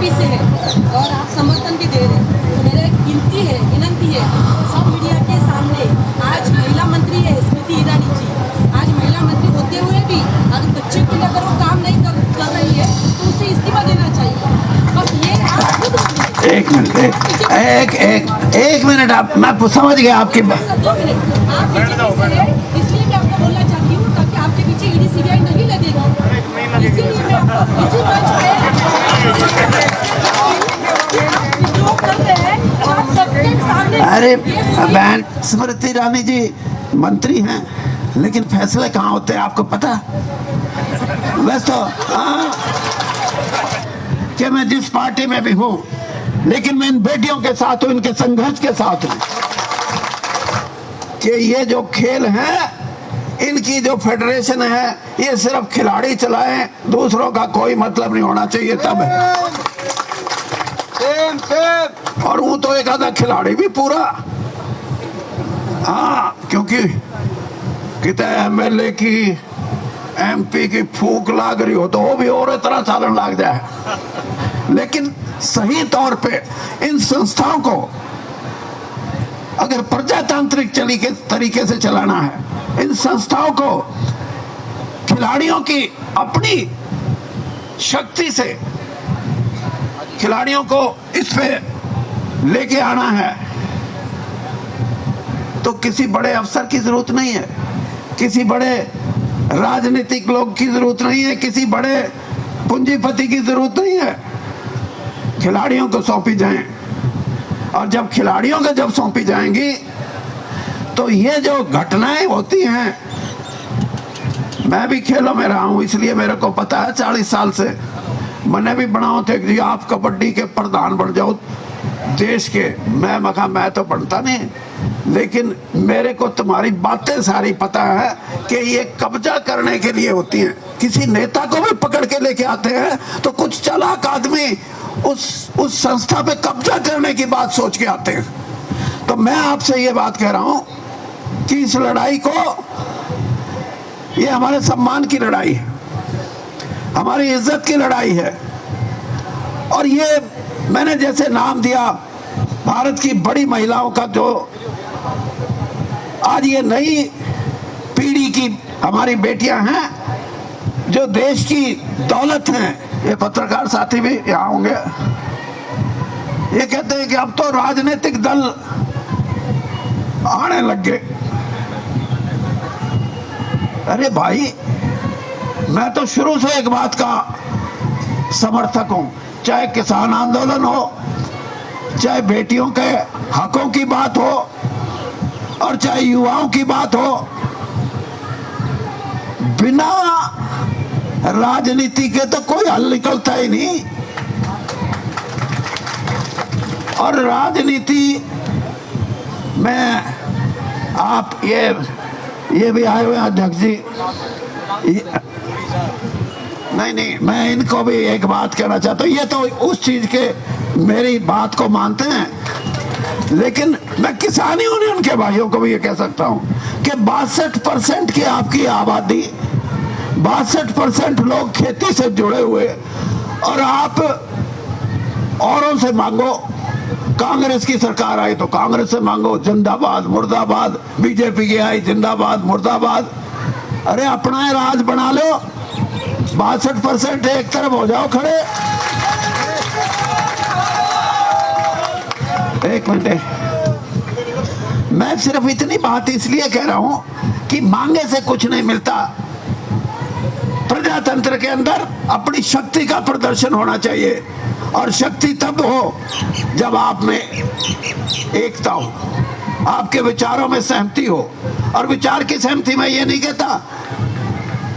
BJP से है और आप समर्थन भी दे रहे हैं, तो मेरा एक विनती है सब मीडिया के सामने, आज महिला मंत्री है स्मृति ईरानी जी, आज महिला मंत्री होते हुए भी अगर बच्चे के लिए अगर वो काम नहीं कर रही है तो उसे इस्तीफा देना चाहिए। बस ये आप खुद बोलिए। एक मिनट एक मिनट, आप, मैं समझ गया आपकी बात। 2 मिनट, आप बीजेपी से है इसलिए मैं आपको बोलना चाहती हूँ ताकि आपके पीछे ईडी सीबीआई नहीं लगेगी, इसीलिए मैं आपको इसी मंच पे विद्रोह कर रहे हैं और आप सबके सामने। अरे बहन स्मृति ईरानी जी मंत्री हैं, लेकिन फैसले कहाँ होते हैं आपको पता? बस तो कि मैं जिस पार्टी में भी हूँ, लेकिन मैं इन बेटियों के साथ हूँ, इनके संघर्ष के साथ हूँ कि ये जो खेल है, इनकी जो फेडरेशन है, ये सिर्फ खिलाड़ी चलाएं, दूसरों का कोई मतलब नहीं होना चाहिए तब है। और वो तो एक आधा खिलाड़ी भी पूरा, हाँ, क्योंकि कितने एमएलए की एमपी की फूक लाग रही हो तो वो भी और तरह चालन लग जाए, लेकिन सही तौर पे इन संस्थाओं को अगर प्रजातांत्रिक तरीके से चलाना है, इन संस्थाओं को खिलाड़ियों की अपनी शक्ति से खिलाड़ियों को इस पे लेके आना है, तो किसी बड़े अफसर की जरूरत नहीं है, किसी बड़े राजनीतिक लोग की जरूरत नहीं है, किसी बड़े पूंजीपति की जरूरत नहीं है। खिलाड़ियों को सौंपी जाएं, और जब खिलाड़ियों को जब सौंपी जाएंगी तो ये जो घटनाएं होती हैं, मैं भी खेलों में रहा हूं इसलिए मेरे को पता है, 40 साल से मैंने भी बनाओ थे कि आप कबड्डी के प्रधान बन जाओ देश के। मैं तो बनता नहीं, लेकिन मेरे को तुम्हारी बातें सारी पता है कि ये कब्जा करने के लिए होती हैं। किसी नेता को भी पकड़ के लेके आते हैं तो कुछ चालाक आदमी उस संस्था पे कब्जा करने की बात सोच के आते हैं। तो मैं आपसे ये बात कह रहा हूं कि इस लड़ाई को, ये हमारे सम्मान की लड़ाई है, हमारी इज्जत की लड़ाई है, और ये मैंने जैसे नाम दिया भारत की बड़ी महिलाओं का, जो आज ये नई पीढ़ी की हमारी बेटियां हैं जो देश की दौलत हैं। ये पत्रकार साथी भी यहाँ होंगे, ये कहते हैं कि अब तो राजनीतिक दल आने लग गए। अरे भाई, मैं तो शुरू से एक बात का समर्थक हूं, चाहे किसान आंदोलन हो, चाहे बेटियों के हकों की बात हो, और चाहे युवाओं की बात हो, बिना राजनीति के तो कोई हल निकलता ही नहीं। और राजनीति में आप ये भी आए हुए अध्यक्ष जी, नहीं, मैं इनको भी एक बात कहना चाहता हूँ। ये तो उस चीज के मेरी बात को मानते हैं, लेकिन मैं किसान यूनियन के भाइयों को भी ये कह सकता हूँ कि 62% की आपकी आबादी, 62% लोग खेती से जुड़े हुए, और आप औरों से मांगो, कांग्रेस की सरकार आई तो कांग्रेस से मांगो जिंदाबाद मुर्दाबाद, बीजेपी की आई जिंदाबाद मुर्दाबाद। अरे अपना राज बना लो, 62% एक तरफ हो जाओ खड़े। एक मिनट, मैं सिर्फ इतनी बात इसलिए कह रहा हूं कि मांगे से कुछ नहीं मिलता। प्रजातंत्र के अंदर अपनी शक्ति का प्रदर्शन होना चाहिए, और शक्ति तब हो जब आप में एकता हो, आपके विचारों में सहमति हो। और विचार की सहमति में ये नहीं कहता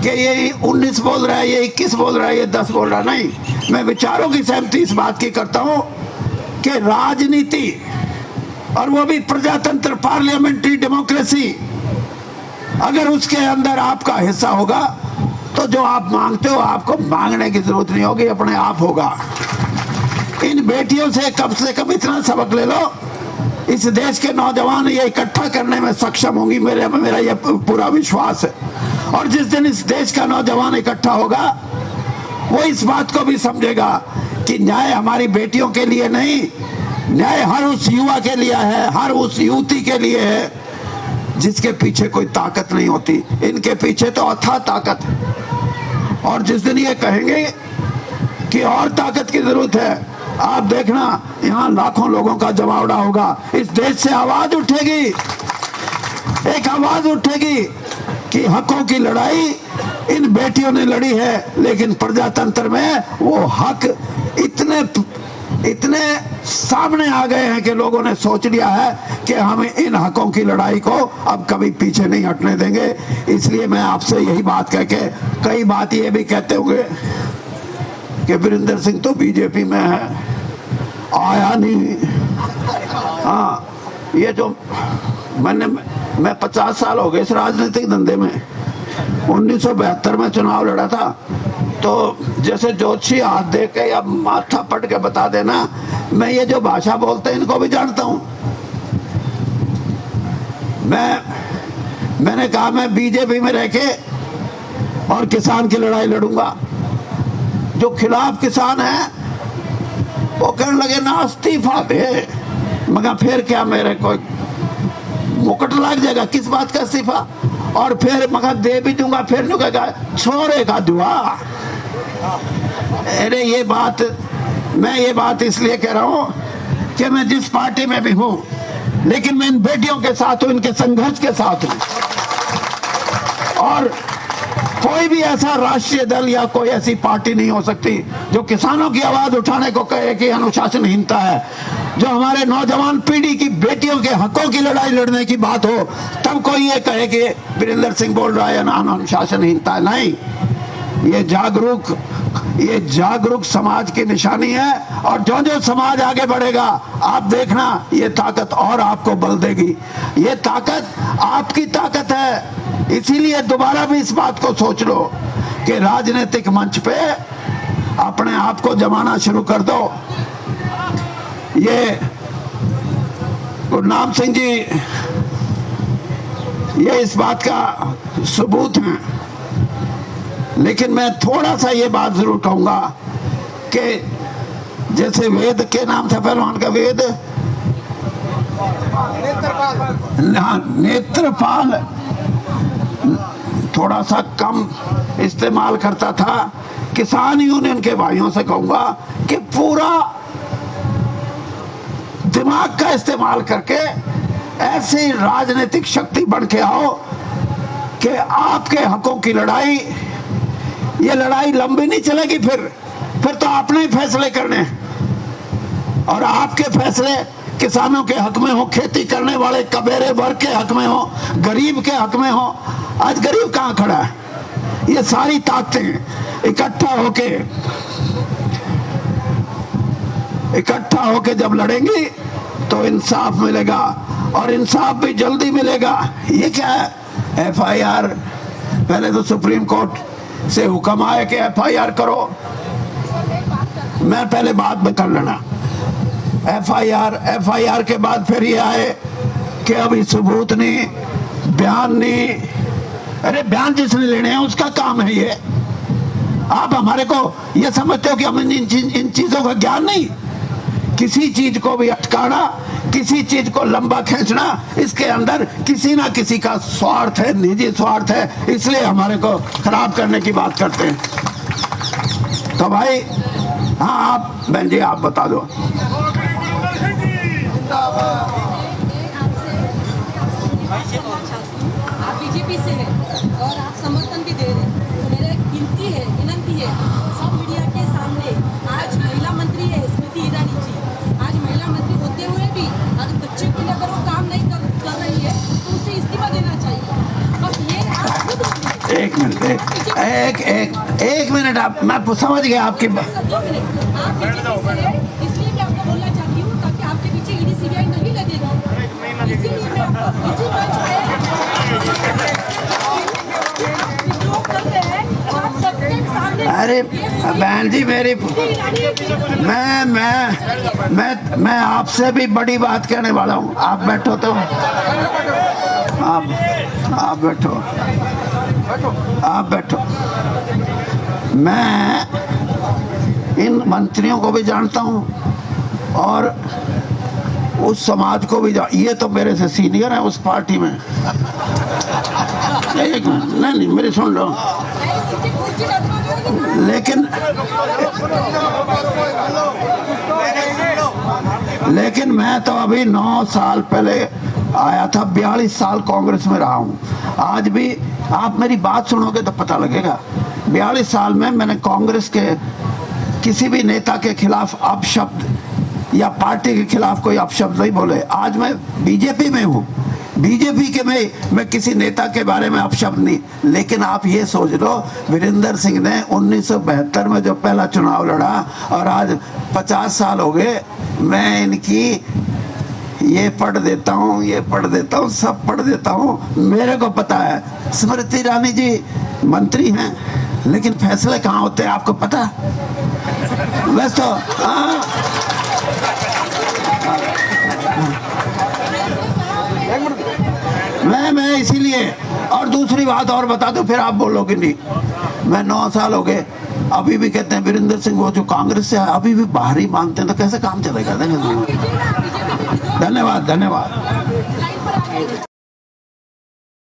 कि ये 19 बोल रहा है, ये 21 बोल रहा है, ये 10 बोल रहा, नहीं। मैं विचारों की सहमति इस बात की करता हूं कि राजनीति, और वो भी प्रजातंत्र, पार्लियामेंट्री डेमोक्रेसी, अगर उसके अंदर आपका हिस्सा होगा तो जो आप मांगते हो आपको मांगने की जरूरत नहीं होगी, अपने आप होगा। इन बेटियों से कम इतना सबक ले लो, इस देश के नौजवान ये इकट्ठा करने में सक्षम होंगी, मेरा ये पूरा विश्वास है। और जिस दिन इस देश का नौजवान इकट्ठा होगा, वो इस बात को भी समझेगा कि न्याय हमारी बेटियों के लिए नहीं, न्याय हर उस युवा के लिए है, हर उस युवती के लिए है जिसके पीछे कोई ताकत नहीं होती। इनके पीछे तो अथाह ताकत है। और जिस दिन ये कहेंगे कि और ताकत की जरूरत है, आप देखना यहाँ लाखों लोगों का जमावड़ा होगा। इस देश से आवाज उठेगी, एक आवाज उठेगी कि हकों की लड़ाई इन बेटियों ने लड़ी है, लेकिन प्रजातंत्र में वो हक इतने सामने आ गए हैं कि लोगों ने सोच लिया है कि हम इन हकों की लड़ाई को अब कभी पीछे नहीं हटने देंगे। इसलिए मैं आपसे यही बात कह के, कई बात ये भी कहते होंगे कि वीरेंद्र सिंह तो बीजेपी में है, आया नहीं। हाँ, ये जो मैं 50 साल हो गए इस राजनीतिक धंधे में। 1972 में चुनाव लड़ा था, तो जैसे जोशी हाथ दे के या माथा पट के बता देना, मैं ये जो भाषा बोलते हैं इनको भी जानता हूं। मैंने कहा मैं बीजेपी में रह के और किसान की लड़ाई लड़ूंगा। जो खिलाफ किसान है वो कहने लगे ना इस्तीफा दे। मगर फिर क्या मेरे को मुकुट लग जाएगा, किस बात का इस्तीफा? और फिर मगर दे भी दूंगा, फिर नु कहेगा छोरे का दुआ। अरे ये बात इसलिए कह रहा हूं कि मैं जिस पार्टी में भी हूं, लेकिन मैं इन बेटियों के साथ हूं, इनके संघर्ष के साथ हूं। और कोई भी ऐसा राष्ट्रीय दल या कोई ऐसी पार्टी नहीं हो सकती जो किसानों की आवाज उठाने को कहे कि अनुशासनहीनता है। जो हमारे नौजवान पीढ़ी की बेटियों के हकों की लड़ाई लड़ने की बात हो, तब कोई ये कहे कि वीरेंद्र सिंह बोल रहा है अनुशासनहीनता है। नहीं, ये जागरूक समाज की निशानी है। और जो जो समाज आगे बढ़ेगा, आप देखना ये ताकत और आपको बल देगी। ये ताकत आपकी ताकत है। इसीलिए दोबारा भी इस बात को सोच लो कि राजनीतिक मंच पे अपने आप को जमाना शुरू कर दो। ये गुरनाम सिंह जी ये इस बात का सबूत है। लेकिन मैं थोड़ा सा ये बात जरूर कहूंगा कि जैसे वेद के नाम था पहलवान का, वेद नेत्रपाल थोड़ा सा कम इस्तेमाल करता था। किसान यूनियन के भाइयों से कहूंगा कि पूरा दिमाग का इस्तेमाल करके ऐसी राजनीतिक शक्ति बन के आओ कि आपके हकों की लड़ाई, ये लड़ाई लंबी नहीं चलेगी। फिर तो आपने ही फैसले करने हैं। और आपके फैसले किसानों के हक में हो, खेती करने वाले कबेरे वर्ग के हक में हो, गरीब के हक में हो। आज गरीब कहाँ खड़ा है? ये सारी ताकतें इकट्ठा होके जब लड़ेंगी तो इंसाफ मिलेगा, और इंसाफ भी जल्दी मिलेगा। ये क्या है? FIR, पहले तो सुप्रीम कोर्ट से हुक्म आया कि FIR करो। मैं पहले बात में कर लेना। FIR के बाद फिर ये आए कि अभी सबूत नहीं, बयान नहीं। अरे बयान जिसने लेने हैं उसका काम है ये। आप हमारे को ये समझते हो कि हमें इन चीजों का ज्ञान नहीं? किसी चीज को भी अटकाना, किसी चीज को लंबा खींचना, इसके अंदर किसी ना किसी का स्वार्थ है, निजी स्वार्थ है। इसलिए हमारे को खराब करने की बात करते हैं। तो भाई हाँ, आप बहन जी आप बता दो। आप बीजेपी से हैं और आप समर्थन भी दे रहे हैं, तो मेरा एक विनती है सब मीडिया के सामने। आज महिला मंत्री है स्मृति ईरानी जी, आज महिला मंत्री होते हुए भी अगर बच्चे के लिए अगर वो काम नहीं कर रही है तो उसे इस्तीफा देना चाहिए। बस ये आप खुद एक मिनट आप, मैं समझ गया आपकी बात। आप बीजेपी से हैं, इसलिए मैं आपको बोलना चाहती हूँ ताकि आपके पीछे ED CBI नहीं लगेगा। इसीलिए मैं आपको इसी मंच पे अरे बहन जी मेरी, मैं आपसे भी बड़ी बात कहने वाला हूँ। आप बैठो तो आप बैठो। इन मंत्रियों को भी जानता हूँ और उस समाज को भी ये तो मेरे से सीनियर है उस पार्टी में। एक मिनट, नहीं मेरी सुन लो। लेकिन मैं तो अभी 9 साल पहले आया था, 42 साल कांग्रेस में रहा हूँ। आज भी आप मेरी बात सुनोगे तो पता लगेगा। 42 साल में मैंने कांग्रेस के किसी भी नेता के खिलाफ अपशब्द या पार्टी के खिलाफ कोई अपशब्द नहीं बोले। आज मैं बीजेपी में हूँ, बीजेपी के में मैं किसी नेता के बारे में अपशब्द नहीं। लेकिन आप ये सोच लो, वीरेंद्र सिंह ने 1972 में जो पहला चुनाव लड़ा और आज 50 साल हो गए, मैं इनकी ये पढ़ देता हूँ, ये पढ़ देता हूँ, सब पढ़ देता हूँ, मेरे को पता है। स्मृति ईरानी जी मंत्री हैं, लेकिन फैसले कहाँ होते हैं आपको पता? वैसे तो मैं इसीलिए, और दूसरी बात और बता दूं, फिर आप बोलोगे नहीं। मैं 9 साल हो गए, अभी भी कहते हैं वीरेंद्र सिंह वो जो कांग्रेस से अभी भी बाहर ही मानते हैं, तो कैसे काम चलेगा? धन्यवाद धन्यवाद।